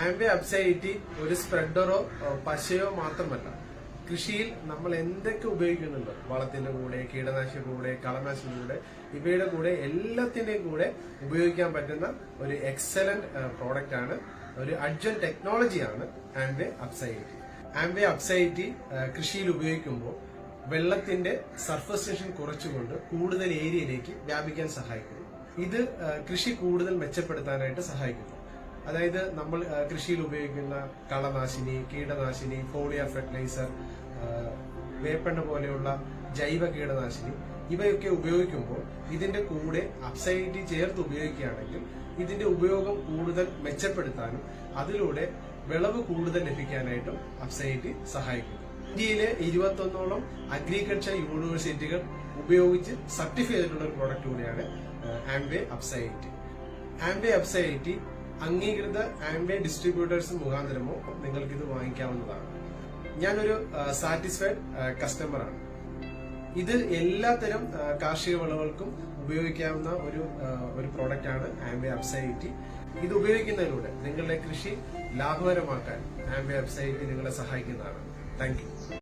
Amway അബ്സൈറ്റി ഒരു സ്പ്രെഡറോ പശയോ മാത്രമല്ല. കൃഷിയിൽ നമ്മൾ എന്തൊക്കെ ഉപയോഗിക്കുന്നുണ്ടോ, വളത്തിന്റെ കൂടെ, കീടനാശിനിയുടെ കൂടെ, കളനാശിനിയുടെ കൂടെ, ഇവയുടെ കൂടെ എല്ലാത്തിന്റെയും കൂടെ ഉപയോഗിക്കാൻ പറ്റുന്ന ഒരു എക്സലന്റ് പ്രോഡക്റ്റ് ആണ്, ഒരു അഡ്ജൻ ടെക്നോളജിയാണ് ആംവേ അബ്സൈറ്റി. ആംവേ അബ്സൈറ്റി കൃഷിയിൽ ഉപയോഗിക്കുമ്പോൾ വെള്ളത്തിന്റെ സർഫസ് ടെൻഷൻ കുറച്ചുകൊണ്ട് കൂടുതൽ ഏരിയയിലേക്ക് വ്യാപിക്കാൻ സഹായിക്കുന്നു. ഇത് കൃഷി കൂടുതൽ മെച്ചപ്പെടുത്താനായിട്ട് സഹായിക്കുന്നു. അതായത് നമ്മൾ കൃഷിയിൽ ഉപയോഗിക്കുന്ന കളനാശിനി, കീടനാശിനി, ഫോളിയർ ഫെർട്ടിലൈസർ, വേപ്പെണ്ണ പോലെയുള്ള ജൈവ കീടനാശിനി ഇവയൊക്കെ ഉപയോഗിക്കുമ്പോൾ ഇതിന്റെ കൂടെ അബ്സൈറ്റി ചേർത്ത് ഉപയോഗിക്കുകയാണെങ്കിൽ ഇതിന്റെ ഉപയോഗം കൂടുതൽ മെച്ചപ്പെടുത്താനും അതിലൂടെ വിളവ് കൂടുതൽ ലഭിക്കാനായിട്ടും അബ്സൈറ്റി സഹായിക്കുന്നു. ഇന്ത്യയിലെ 21ഓളം അഗ്രികൾച്ചർ യൂണിവേഴ്സിറ്റികൾ ഉപയോഗിച്ച് സർട്ടിഫൈ ചെയ്തിട്ടുള്ള ഒരു പ്രോഡക്റ്റ് കൂടിയാണ് ആംവേ അബ്സൈറ്റി. ആംവേ അബ്സൈറ്റി അംഗീകൃത ആംവേ ഡിസ്ട്രിബ്യൂട്ടേഴ്സ് മുഖാന്തരമോ നിങ്ങൾക്കിത് വാങ്ങിക്കാവുന്നതാണ്. ഞാനൊരു സാറ്റിസ്ഫൈഡ് കസ്റ്റമറാണ്. ഇത് എല്ലാത്തരം കാർഷിക വിളകൾക്കും ഉപയോഗിക്കാവുന്ന ഒരു പ്രോഡക്റ്റ് ആണ് ആംവേ അബ്സൈറ്റി. ഇത് ഉപയോഗിക്കുന്നതിലൂടെ നിങ്ങളുടെ കൃഷി ലാഭകരമാക്കാൻ ആംവേ അബ്സൈറ്റി നിങ്ങളെ സഹായിക്കുന്നതാണ്. Thank you.